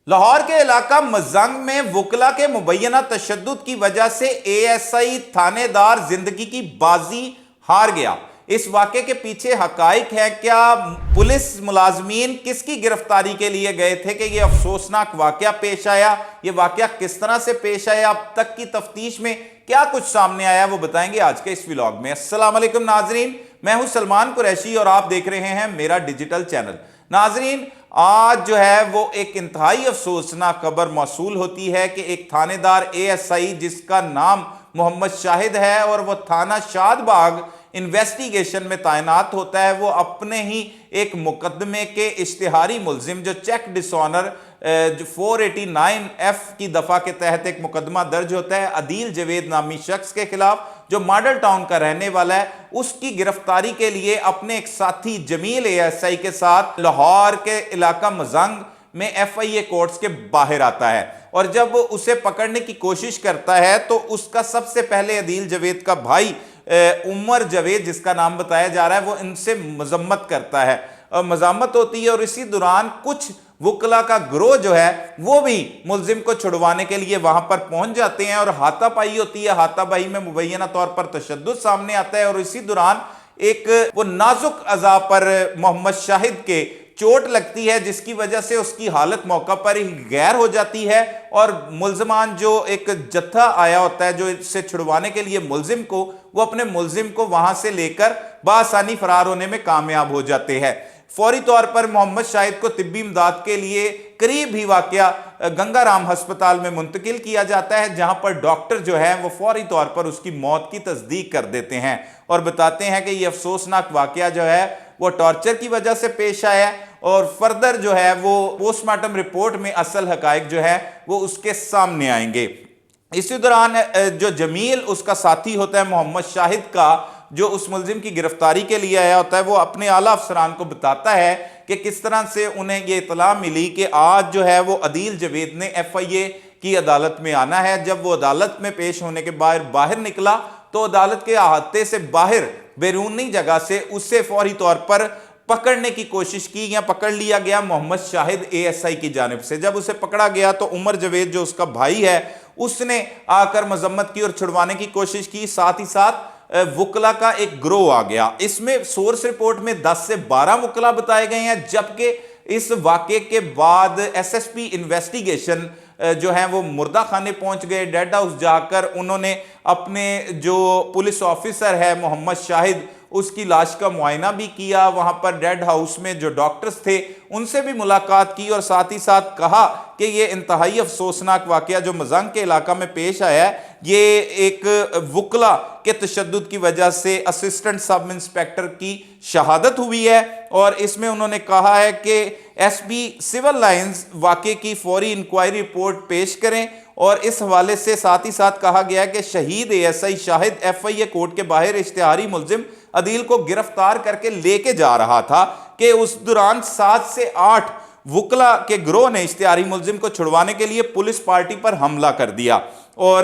لاہور کے علاقہ مزنگ میں وکلا کے مبینہ تشدد کی وجہ سے اے ایس آئی تھانے دار زندگی کی بازی ہار گیا۔ اس واقعے کے پیچھے حقائق ہے کیا؟ پولیس ملازمین کس کی گرفتاری کے لیے گئے تھے کہ یہ افسوسناک واقعہ پیش آیا؟ یہ واقعہ کس طرح سے پیش آیا؟ اب تک کی تفتیش میں کیا کچھ سامنے آیا وہ بتائیں گے آج کے اس ویلاگ میں۔ السلام علیکم ناظرین، میں ہوں سلمان قریشی اور آپ دیکھ رہے ہیں میرا ڈیجیٹل چینل۔ ناظرین، آج جو ہے وہ ایک انتہائی افسوسناک خبر موصول ہوتی ہے کہ ایک تھانے دار اے ایس آئی جس کا نام محمد شاہد ہے اور وہ تھانہ شاد باغ انویسٹیگیشن میں تعینات ہوتا ہے، وہ اپنے ہی ایک مقدمے کے اشتہاری ملزم جو چیک ڈس آنر 489 ایف کی دفعہ کے تحت ایک مقدمہ درج ہوتا ہے عدیل جوید نامی شخص کے خلاف جو ماڈل ٹاؤن کا رہنے والا ہے، اس کی گرفتاری کے لیے اپنے ایک ساتھی جمیل اے ایس آئی کے ساتھ لاہور کے علاقہ مزنگ میں ایف آئی اے کورٹس کے باہر آتا ہے، اور جب اسے پکڑنے کی کوشش کرتا ہے تو اس کا سب سے پہلے عدیل جوید کا بھائی عمر جوید جس کا نام بتایا جا رہا ہے وہ ان سے مذمت کرتا ہے، مذمت ہوتی ہے، اور اسی دوران کچھ وکلا کا گروہ جو ہے وہ بھی ملزم کو چھڑوانے کے لیے وہاں پر پہنچ جاتے ہیں اور ہاتھا پائی ہوتی ہے۔ ہاتھا پائی میں مبینہ طور پر تشدد سامنے آتا ہے، اور اسی دوران ایک وہ نازک اعضاء پر محمد شاہد کے چوٹ لگتی ہے جس کی وجہ سے اس کی حالت موقع پر ہی غیر ہو جاتی ہے، اور ملزمان جو ایک جتھا آیا ہوتا ہے جو اس سے چھڑوانے کے لیے ملزم کو، وہ اپنے ملزم کو وہاں سے لے کر بآسانی فرار ہونے میں کامیاب ہو جاتے ہیں۔ فوری طور پر محمد شاہد کو طبی امداد کے لیے قریب ہی واقعہ گنگا رام ہسپتال میں منتقل کیا جاتا ہے، جہاں پر ڈاکٹر جو ہے وہ فوری طور پر اس کی موت کی تصدیق کر دیتے ہیں اور بتاتے ہیں کہ یہ افسوسناک واقعہ جو ہے وہ ٹارچر کی وجہ سے پیش آیا ہے، اور فردر جو ہے وہ پوسٹ مارٹم رپورٹ میں اصل حقائق جو ہے وہ اس کے سامنے آئیں گے۔ اسی دوران جو جمیل اس کا ساتھی ہوتا ہے محمد شاہد کا، جو اس ملزم کی گرفتاری کے لیے آیا ہوتا ہے، وہ اپنے اعلیٰ افسران کو بتاتا ہے کہ کس طرح سے انہیں یہ اطلاع ملی کہ آج جو ہے وہ عدیل جوید نے ایف آئی اے کی عدالت میں آنا ہے۔ جب وہ عدالت میں پیش ہونے کے باہر نکلا تو عدالت کے احاطے سے باہر بیرونی جگہ سے اسے فوری طور پر پکڑنے کی کوشش کی یا پکڑ لیا گیا محمد شاہد اے ایس آئی کی جانب سے۔ جب اسے پکڑا گیا تو عمر جوید جو اس کا بھائی ہے اس نے آ کر مذمت کی اور چھڑوانے کی کوشش کی، ساتھ ہی ساتھ وکلا کا ایک گروہ آ گیا۔ اس میں سورس رپورٹ میں 10 سے 12 وکلا بتائے گئے ہیں، جبکہ اس واقعے کے بعد ایس ایس پی انویسٹیگیشن جو ہیں وہ مردہ خانے پہنچ گئے، ڈیڈ ہاؤس جا کر انہوں نے اپنے جو پولیس آفیسر ہے محمد شاہد اس کی لاش کا معائنہ بھی کیا، وہاں پر ڈیڈ ہاؤس میں جو ڈاکٹرز تھے ان سے بھی ملاقات کی، اور ساتھ ہی ساتھ کہا کہ یہ انتہائی افسوسناک واقعہ جو مزنگ کے علاقہ میں پیش آیا ہے یہ ایک وکلا کے تشدد کی وجہ سے اسسٹنٹ سب انسپیکٹر کی شہادت ہوئی ہے، اور اس میں انہوں نے کہا ہے کہ ایس پی سول لائنز واقعے کی فوری انکوائری رپورٹ پیش کریں، اور اس حوالے سے ساتھ ہی ساتھ کہا گیا ہے کہ شہید A S I Shahid F I A court کے باہر اشتہاری ملزم عدیل کو گرفتار کر کے لے کے جا رہا تھا کہ اس دوران 7 سے 8 وکلا کے گروہ نے اشتہاری ملزم کو چھڑوانے کے لیے پولیس پارٹی پر حملہ کر دیا، اور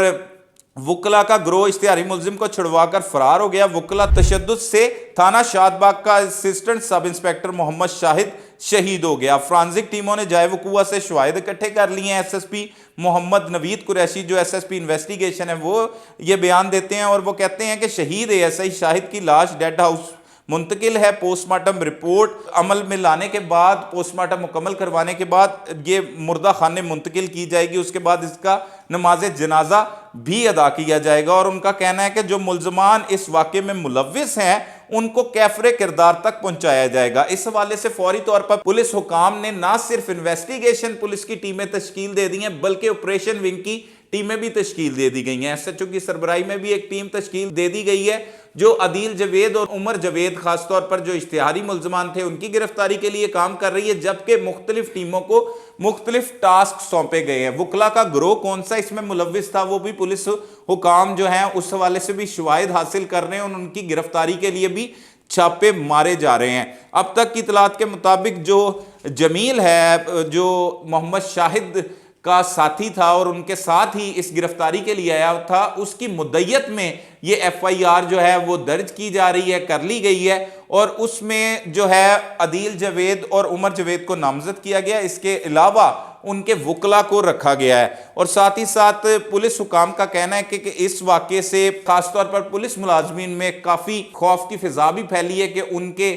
وکلا کا گروہ اشتہاری ملزم کو چھڑوا کر فرار ہو گیا۔ وکلا تشدد سے تھانہ شاد باغ کا اسسٹنٹ سب انسپیکٹر محمد شاہد شہید ہو گیا۔ فرانزک ٹیموں نے جائے وقوع سے شواہد اکٹھے کر لیے ہیں۔ ایس ایس پی محمد نوید قریشی جو ایس ایس پی انویسٹیگیشن ہے وہ یہ بیان دیتے ہیں، اور وہ کہتے ہیں کہ شہید اے ایس آئی شاہد کی لاش ڈیڈ ہاؤس منتقل ہے۔ پوسٹ مارٹم رپورٹ عمل میں لانے کے بعد، پوسٹ مارٹم مکمل کروانے کے بعد یہ مردہ خانے منتقل کی جائے گی، اس کے بعد اس کا نماز جنازہ بھی ادا کیا جائے گا، اور ان کا کہنا ہے کہ جو ملزمان اس واقعے میں ملوث ہیں ان کو کیفر کردار تک پہنچایا جائے گا۔ اس حوالے سے فوری طور پر پولیس حکام نے نہ صرف انویسٹیگیشن پولیس کی ٹیمیں تشکیل دے دی ہیں بلکہ آپریشن ونگ کی ٹیمیں بھی تشکیل دے دی گئی ہیں۔ ایس ایچ او کی سربراہی میں بھی ایک ٹیم تشکیل دے دی گئی ہے جو عدیل جوید اور عمر جوید خاص طور پر جو اشتہاری ملزمان تھے ان کی گرفتاری کے لیے کام کر رہی ہے، جبکہ مختلف ٹیموں کو مختلف ٹاسک سونپے گئے ہیں۔ وکلا کا گروہ کون سا اس میں ملوث تھا وہ بھی پولیس حکام جو ہیں اس حوالے سے بھی شواہد حاصل کر رہے ہیں، اور ان کی گرفتاری کے لیے بھی چھاپے مارے جا رہے ہیں۔ اب تک کی اطلاعات کے مطابق جو جمیل ہے جو محمد شاہد کا ساتھی تھا اور ان کے ساتھ ہی اس گرفتاری کے لیے آیا تھا، اس کی مدعیت میں یہ ایف آئی آر جو ہے وہ درج کی جا رہی ہے، کر لی گئی ہے، اور اس میں جو ہے عدیل جوید اور عمر جوید کو نامزد کیا گیا۔ اس کے علاوہ ان کے وکلا کو رکھا گیا ہے۔ اور ساتھ ہی ساتھ پولیس حکام کا کہنا ہے کہ اس واقعے سے خاص طور پر پولیس ملازمین میں کافی خوف کی فضا بھی پھیلی ہے کہ ان کے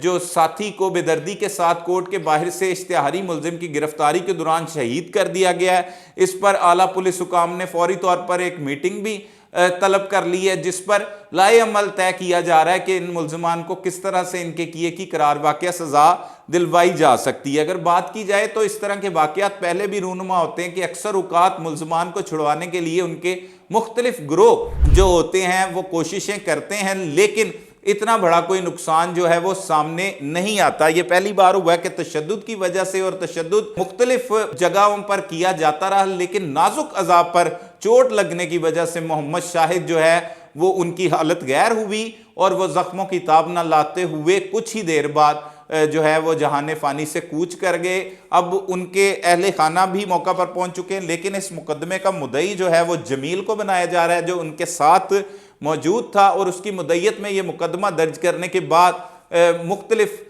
جو ساتھی کو بے دردی کے ساتھ کورٹ کے باہر سے اشتہاری ملزم کی گرفتاری کے دوران شہید کر دیا گیا ہے۔ اس پر اعلیٰ پولیس حکام نے فوری طور پر ایک میٹنگ بھی طلب کر لی ہے، جس پر لائحہ عمل طے کیا جا رہا ہے کہ ان ملزمان کو کس طرح سے ان کے کیے کی قرار واقعہ سزا دلوائی جا سکتی ہے۔ اگر بات کی جائے تو اس طرح کے واقعات پہلے بھی رونما ہوتے ہیں کہ اکثر اوقات ملزمان کو چھڑوانے کے لیے ان کے مختلف گروہ جو ہوتے ہیں وہ کوششیں کرتے ہیں، لیکن اتنا بڑا کوئی نقصان جو ہے وہ سامنے نہیں آتا۔ یہ پہلی بار ہوا ہے کہ تشدد کی وجہ سے، اور تشدد مختلف جگہوں پر کیا جاتا رہا، لیکن نازک اعضاء پر چوٹ لگنے کی وجہ سے محمد شاہد جو ہے وہ ان کی حالت غیر ہوئی اور وہ زخموں کی تاب نہ لاتے ہوئے کچھ ہی دیر بعد جو ہے وہ جہان فانی سے کوچ کر گئے۔ اب ان کے اہل خانہ بھی موقع پر پہنچ چکے ہیں، لیکن اس مقدمے کا مدعی جو ہے وہ جمیل کو بنایا جا رہا ہے، جو ان کے ساتھ موجود تھا، اور اس کی مدعیت میں یہ مقدمہ درج کرنے کے بعد مختلف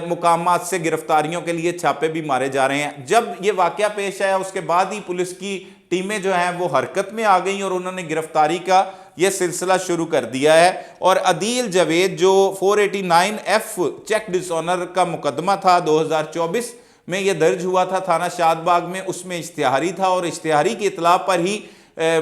مقامات سے گرفتاریوں کے لیے چھاپے بھی مارے جا رہے ہیں۔ جب یہ واقعہ پیش آیا اس کے بعد ہی پولیس کی ٹیمیں جو ہیں وہ حرکت میں آ گئیں اور انہوں نے گرفتاری کا یہ سلسلہ شروع کر دیا ہے۔ اور عدیل جاوید جو 489F چیک ڈس آنر کا مقدمہ تھا 2024 میں یہ درج ہوا تھا تھانہ شاد باغ میں، اس میں اشتہاری تھا، اور اشتہاری کی اطلاع پر ہی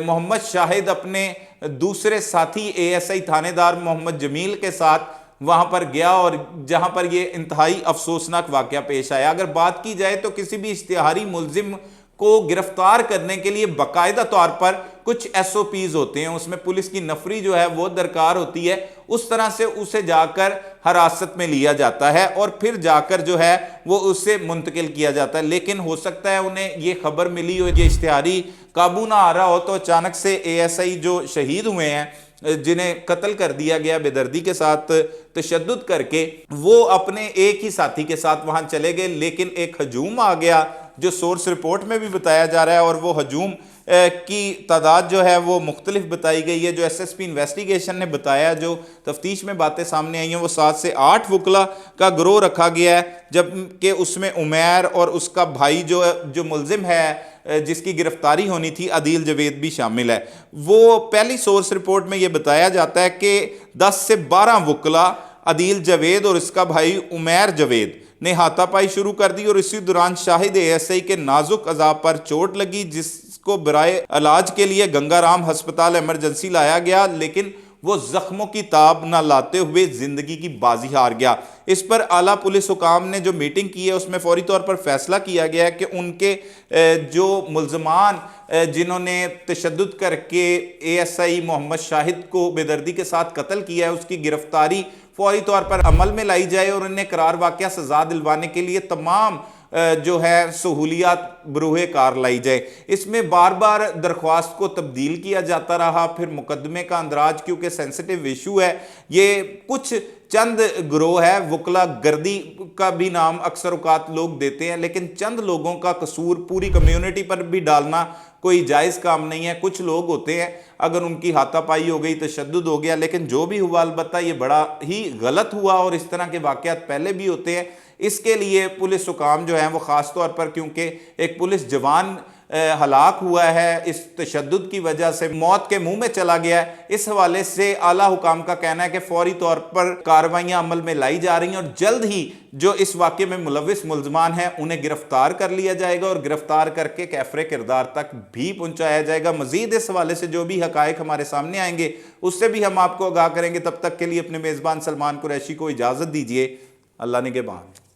محمد شاہد اپنے دوسرے ساتھی ASI تھانے دار محمد جمیل کے ساتھ وہاں پر گیا، اور جہاں پر یہ انتہائی افسوسناک واقعہ پیش آیا۔ اگر بات کی جائے تو کسی بھی اشتہاری ملزم کو گرفتار کرنے کے لیے باقاعدہ طور پر کچھ SOPs ہوتے ہیں، اس میں پولیس کی نفری جو ہے وہ درکار ہوتی ہے، اس طرح سے اسے جا کر حراست میں لیا جاتا ہے اور پھر جا کر جو ہے وہ اسے منتقل کیا جاتا ہے۔ لیکن ہو سکتا ہے انہیں یہ خبر ملی ہو، یہ اشتہاری قابو نہ آ رہا ہو، تو اچانک سے ASI جو شہید ہوئے ہیں، جنہیں قتل کر دیا گیا بے دردی کے ساتھ تشدد کر کے، وہ اپنے ایک ہی ساتھی کے ساتھ وہاں چلے گئے، لیکن ایک ہجوم آ گیا جو سورس رپورٹ میں بھی بتایا جا رہا ہے، اور وہ ہجوم کی تعداد جو ہے وہ مختلف بتائی گئی ہے۔ جو SSP انویسٹیگیشن نے بتایا، جو تفتیش میں باتیں سامنے آئی ہیں، وہ 7 سے 8 وکلا کا گروہ رکھا گیا ہے، جبکہ اس میں عمیر اور اس کا بھائی جو ملزم ہے جس کی گرفتاری ہونی تھی عدیل جاوید بھی شامل ہے۔ وہ پہلی سورس رپورٹ میں یہ بتایا جاتا ہے کہ 10 سے 12 وکلا عدیل جاوید اور اس کا بھائی عمیر جاوید نے ہاتھا پائی شروع کر دی، اور اسی دوران شاہد ASI کے نازک اعضاء پر چوٹ لگی، جس کو برائے علاج کے لیے گنگا رام ہسپتال ایمرجنسی لایا گیا، لیکن وہ زخموں کی تاب نہ لاتے ہوئے زندگی کی بازی ہار گیا۔ اس پر اعلیٰ پولیس حکام نے جو میٹنگ کی ہے اس میں فوری طور پر فیصلہ کیا گیا ہے کہ ان کے جو ملزمان جنہوں نے تشدد کر کے ASI محمد شاہد کو بے دردی کے ساتھ قتل کیا ہے، اس کی گرفتاری فوری طور پر عمل میں لائی جائے، اور انہیں قرار واقعہ سزا دلوانے کے لیے تمام جو ہے سہولیات بروہ کار لائی جائے۔ اس میں بار بار درخواست کو تبدیل کیا جاتا رہا، پھر مقدمے کا اندراج کیونکہ سینسٹیو ایشو ہے، یہ کچھ چند گروہ ہے، وکلا گردی کا بھی نام اکثر اوقات لوگ دیتے ہیں، لیکن چند لوگوں کا قصور پوری کمیونٹی پر بھی ڈالنا کوئی جائز کام نہیں ہے۔ کچھ لوگ ہوتے ہیں اگر ان کی ہاتھا پائی ہو گئی، تشدد ہو گیا، لیکن جو بھی ہوا البتہ یہ بڑا ہی غلط ہوا، اور اس طرح کے واقعات پہلے بھی ہوتے ہیں۔ اس کے لیے پولیس حکام جو ہیں وہ خاص طور پر، کیونکہ ایک پولیس جوان ہلاک ہوا ہے اس تشدد کی وجہ سے، موت کے منہ میں چلا گیا ہے، اس حوالے سے اعلیٰ حکام کا کہنا ہے کہ فوری طور پر کارروائیاں عمل میں لائی جا رہی ہیں، اور جلد ہی جو اس واقعے میں ملوث ملزمان ہیں انہیں گرفتار کر لیا جائے گا، اور گرفتار کر کے کیفر کردار تک بھی پہنچایا جائے گا۔ مزید اس حوالے سے جو بھی حقائق ہمارے سامنے آئیں گے اس سے بھی ہم آپ کو آگاہ کریں گے۔ تب تک کے لیے اپنے میزبان سلمان قریشی کو اجازت دیجیے۔ اللہ نگہبان۔